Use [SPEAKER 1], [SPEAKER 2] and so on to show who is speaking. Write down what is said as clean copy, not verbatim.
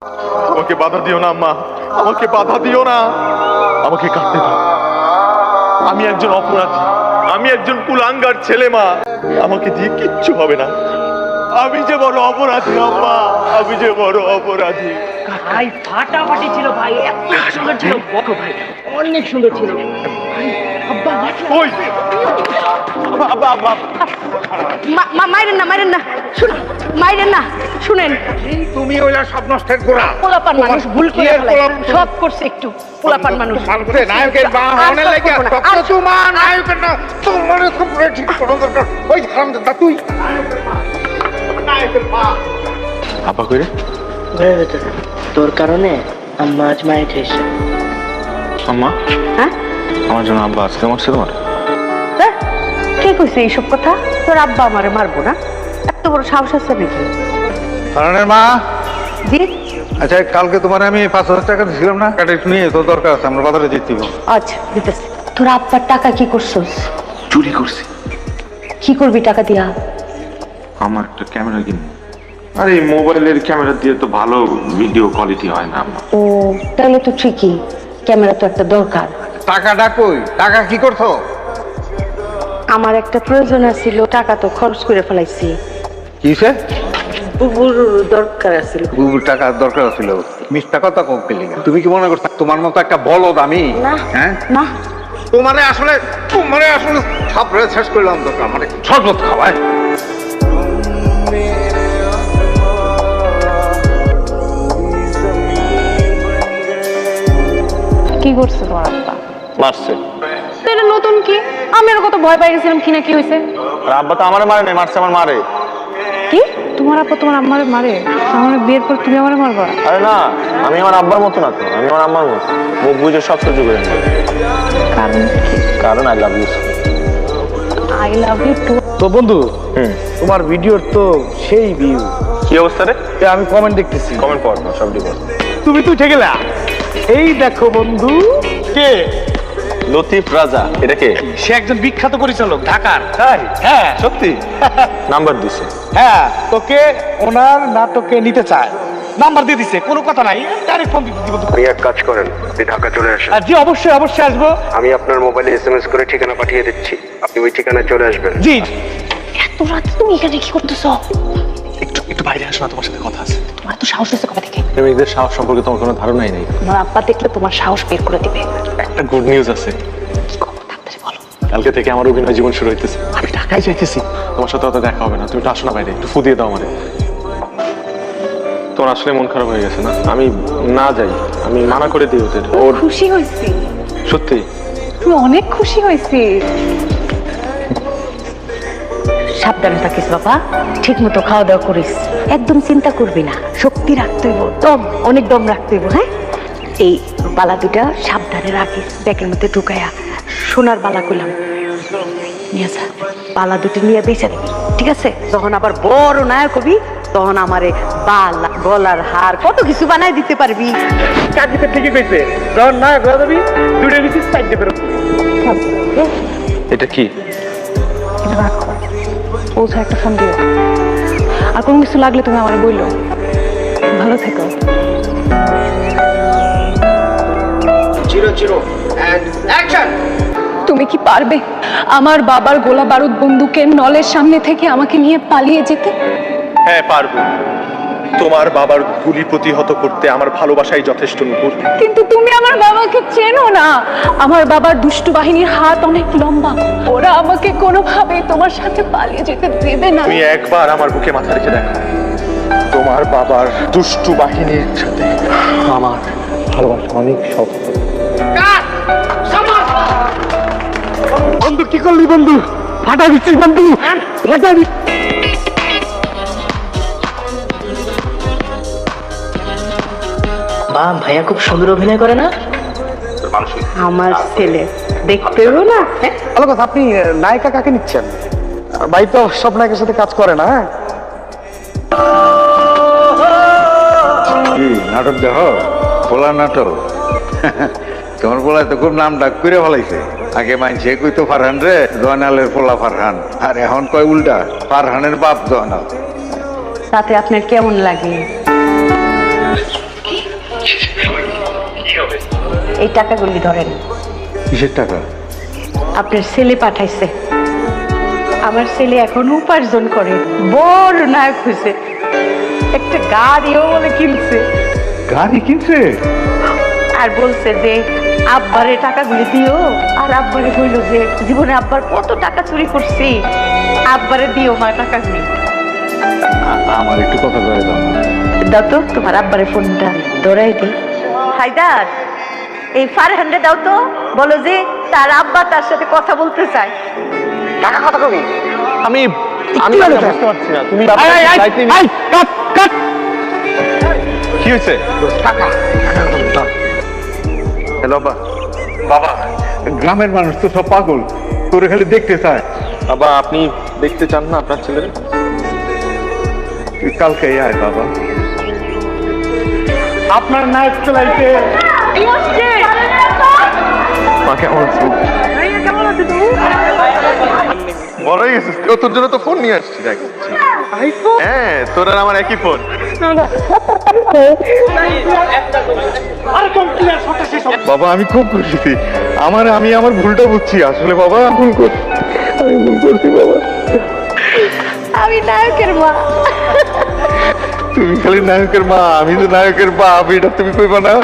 [SPEAKER 1] আমাকে বাধা দিও না আম্মা, আমাকে বাধা দিও না, আমাকে কাটতে দাও। আমি একজন অপরাধী, আমি একজন কুলাঙ্গার ছেলে। মা, আমাকে দিয়ে কিচ্ছু হবে না। আমি যে বড় অপরাধী আম্মা, আমি যে বড় অপরাধী।
[SPEAKER 2] ভাই ফাটাফাটি ছিল ভাই, এত সুন্দর ছিল বড় ভাই, অনেক সুন্দর ছিল ভাই। আব্বা
[SPEAKER 1] ওই আব্বা আব্বা,
[SPEAKER 3] মাইরেন না, মাইরেন না, শুনুন, মাইরেন না, শুনেন।
[SPEAKER 4] তুমি ওইলা সব নষ্টের গোড়া।
[SPEAKER 3] পোলাপান মানুষ ভুল করে ফেলে, সব করছে একটু পোলাপান মানুষ।
[SPEAKER 4] নায়কের বাহনে লাগে তখন তোমার নায়কের না তোমার খুব ঠিক করা দরকার। ওই হারামজাদা তুই নায়কের মা।
[SPEAKER 1] আব্বা কইরে
[SPEAKER 2] ঘরের ভেতরে তোর কারণে আম্মা আজ মায়ের খেয়েছে।
[SPEAKER 1] আম্মা,
[SPEAKER 3] হ্যাঁ
[SPEAKER 1] আমার জন্য আব্বা আজকে মারছে তোমার?
[SPEAKER 3] কে কইছে এইসব কথা? তোর আব্বা আমারে মারবো না, এত বড় সাহস আছে নাকি?
[SPEAKER 4] হারানের মা,
[SPEAKER 3] জি।
[SPEAKER 4] আচ্ছা কালকে তোমার আমি ৫,০০০ টাকা দিয়েছিলাম না, টাকা একটু নিয়ে তো দরকার আছে, আমরা বাজারে যেতে হবে।
[SPEAKER 3] আচ্ছা দিতেছি। তোর আব্বার টাকা কি করছস?
[SPEAKER 1] চুরি করছি।
[SPEAKER 3] কি করবি টাকা দিয়া?
[SPEAKER 1] আমার একটা ক্যামেরা কিনবো। আরে মোবাইলের ক্যামেরা দিয়ে তো ভালো ভিডিও কোয়ালিটি হয় না আম্মা।
[SPEAKER 3] ও তাহলে তো ঠিকই, ক্যামেরা তো একটা দরকার।
[SPEAKER 4] টাকাটা কই? টাকা কি করছো?
[SPEAKER 3] আমার একটা প্রয়োজন ছিল, টাকা তো খরচ করে ফেলাইছি।
[SPEAKER 4] কিসে?
[SPEAKER 3] বুবুর দরকার আছিল।
[SPEAKER 4] গুগল টাকার দরকার ছিল। মিথ্যা কথা কোকে লিগা? তুমি কি মনে করছো তোমার মতো একটা বলদ আমি?
[SPEAKER 3] না
[SPEAKER 4] হ্যাঁ
[SPEAKER 3] না,
[SPEAKER 4] তোমারে আসলে সব শেষ করলাম দরকার আমার শরবত খাওয়ায়।
[SPEAKER 5] কি করছে তোমার আব্বা?
[SPEAKER 1] মারছে।
[SPEAKER 5] তো এটা নতুন কি? আমি আর কত ভয় পাই গেছিলাম কি না কি হয়েছে।
[SPEAKER 1] আর আব্বা তো আমারে মারে নাই, মারছে আমার মারে।
[SPEAKER 5] কি তোমার আব্বা তোমার আম্মারে মারে? আমার বিয়ের পর তুমি আমারে মারবা?
[SPEAKER 1] আরে না, আমি আমার আব্বার মতো না তো, আমি আমার আম্মার মতো। মুখ বুঝে সব সহ্য করে নেব।
[SPEAKER 5] কারণ কি?
[SPEAKER 1] কারণ I love you.
[SPEAKER 5] I love you too.
[SPEAKER 6] তো বন্ধু, তোমার ভিডিওর তো সেই ভিউ।
[SPEAKER 1] কি অবস্থা রে?
[SPEAKER 6] আমি কমেন্ট দেখতেছি।
[SPEAKER 1] কমেন্ট পড় না, সব ডিপোর্ট।
[SPEAKER 6] তুমি তো উঠে গেলা। এই দেখো বন্ধু, কে?
[SPEAKER 1] লতিফ রাজা। এটা কে?
[SPEAKER 6] সে একজন বিখ্যাত পরিচালক ঢাকার।
[SPEAKER 1] তাই?
[SPEAKER 6] হ্যাঁ
[SPEAKER 1] সত্যি? নাম্বার দিছে।
[SPEAKER 6] হ্যাঁ, তোকে ওনার নাটকে নিতে চায়, নাম্বার দিয়ে দিছে, কোনো কথা নাই, ডাইরেক্ট ফোন দিতে দিব।
[SPEAKER 7] আপনি এক কাজ করেন, আপনি ঢাকা চলে আসেন।
[SPEAKER 6] জি অবশ্যই অবশ্যই আসবো।
[SPEAKER 7] আমি আপনার মোবাইলে SMS করে ঠিকানা পাঠিয়ে দিচ্ছি, আপনি ওই ঠিকানায় চলে আসবেন।
[SPEAKER 6] জি।
[SPEAKER 3] এত রাতে তুমি এখানে কি করতেছো?
[SPEAKER 1] একটু একটু বাইরে আসো না, তোমার সাথে কথা আছে।
[SPEAKER 3] তোমার তো সাহস আছে কবে থেকে?
[SPEAKER 1] প্রেমিকদের সাহস সম্পর্কে তোমার কোনো ধারণাই নেই।
[SPEAKER 3] তোমার আব্বা দেখলে তোমার সাহস বের করে দিবে।
[SPEAKER 1] একটা গুড নিউজ আছে।
[SPEAKER 3] কি খবর তাড়াতাড়ি বলো।
[SPEAKER 1] কালকে থেকে আমার অভিনয় জীবন শুরু হইতেছে। আমি ঢাকায় যাইতেছি। তোমার সাথে অত দেখা হবে না, তুমি একটু আসো না বাইরে, একটু ফু দিয়ে দাও আমারে। তোর আসলে মন খারাপ হয়ে গেছে না? আমি না যাই, আমি মানা করে দিই ওদের। ওর
[SPEAKER 5] খুশি হয়েছি,
[SPEAKER 1] সত্যি
[SPEAKER 5] তুমি অনেক খুশি হয়েছি।
[SPEAKER 3] সাবধানে থাকিস বাবা, ঠিক মতো খাওয়া দাওয়া করিস, একদম চিন্তা করবি না, শক্তি রাখতে হইব, দম অনেক দম রাখতে হইব। হ্যাঁ, এই বালা দুটা সাবধানে রাখিস, ব্যাগের মধ্যে ঢুকাইয়া। সোনার বালা কইলাম নিয়ে যা, বালা দুটো নিয়ে বেঁচে দিবি, ঠিক আছে? যখন আবার বড় নায়ক হবি তখন আমারে বালা, গলার হার, কত কিছু বানাই দিতে পারবি।
[SPEAKER 6] কাজীতে ঠিকই কইছে, যখন না ঘোরা যাবি দুটো নিচে সাইড দেবে।
[SPEAKER 1] এটা কি?
[SPEAKER 5] এটা রাখো, পৌঁছা একটা ফোন দিও, আর কোনো কিছু লাগলে তুমি আমারে বললো। ভালো থেকো।
[SPEAKER 4] 0 and action.
[SPEAKER 5] তুমি কি পারবে আমার বাবার গোলা বারুদ বন্দুকের নলের সামনে থেকে আমাকে নিয়ে পালিয়ে যেতে?
[SPEAKER 1] হ্যাঁ পারবো। তোমার বাবার গুলি প্রতিহত করতে আমার ভালোবাসাই যথেষ্ট নূপুর।
[SPEAKER 5] কিন্তু তুমি আমার বাবাকে চেনো না। আমার বাবার দুষ্টু বাহিনীর হাত অনেক লম্বা, ওরা আমাকে কোনোভাবেই তোমার সাথে পালিয়ে যেতে দেবে না।
[SPEAKER 1] তুমি একবার আমার বুকে মাথা রেখে দেখো, তোমার বাবার দুষ্টু বাহিনীর সাথে আমার ভালোবাসা অনেক শক্ত।
[SPEAKER 6] বন্ধু কি করলি বন্ধু? ফাটা দিচ্ছিস বন্ধু, ফাটা দিচ্ছিস।
[SPEAKER 2] বা ভাইয়া খুব সুন্দর অভিনয় করে না?
[SPEAKER 3] আমার ছেলে দেখতে হইব না?
[SPEAKER 6] ভালো কথা, আপনি নায়িকা কাকে নিচ্ছেন? ভাই তো সব নায়কের সাথে কাজ করে না।
[SPEAKER 4] কি নাটক দেখো? পোলা নাটক। তোমার পোলায় তো খুব নাম ডাক করে ফেলাইছে। আগে মানছে কইতো ফারহান রে, জয়নালের পোলা ফারহান, আর এখন কয় উল্টা, ফারহানের বাপ জয়নাল।
[SPEAKER 3] তাতে আপনার কেমন লাগে? এই টাকাগুলি ধরেন।
[SPEAKER 4] কিসের টাকা?
[SPEAKER 3] আপনার ছেলে পাঠাইছে। আমার ছেলে এখন উপার্জন করে, বড় নায়ক হয়েছে, একটা গাড়িও বলে কিনছে।
[SPEAKER 4] গাড়ি কিনছে?
[SPEAKER 3] আর বলছে যে আব্বারে টাকাগুলি দিও, আর আব্বারে বললো যে জীবনে আব্বার কত টাকা চুরি করছি, আব্বারে দিও মা টাকাগুলি।
[SPEAKER 4] আমার একটু কথা বলে দাও না।
[SPEAKER 3] দাও তো তোমার আব্বারে ফোনটা ধরাই দি। হায়দার, এই ফারহানরে দাও তো, বলো যে তার আব্বা তার সাথে কথা বলতে চায়।
[SPEAKER 6] টাকা কথা কবি
[SPEAKER 1] আমি বুঝতে পারছি না, তুমি কি হয়েছে?
[SPEAKER 6] টাকা
[SPEAKER 1] হ্যালো বাবা।
[SPEAKER 4] বাবা, গ্রামের মানুষ তো সব পাগল, তোরে খালি দেখতে চায়।
[SPEAKER 1] বাবা, আপনি দেখতে চান না আপনার ছেলের?
[SPEAKER 4] তুই কালকে আয় বাবা।
[SPEAKER 6] আপনার নায়ক চলাইতে
[SPEAKER 1] মা কেমন আছো? বড় হয়ে গেছিস তো, তোর জন্য তো ফোন নিয়ে আসছি। দেখ, হ্যাঁ, তোর আর আমার একই ফোন। বাবা, আমি খুব খুশি। আমি আমার ভুলটা বুঝছি আসলে বাবা। আমি ভুল করছি বাবা।
[SPEAKER 3] আমি নায়কের মা।
[SPEAKER 1] তুমি খালি নায়কের মা, আমি তো নায়কের বাপ, এটা তুমি কইবা না?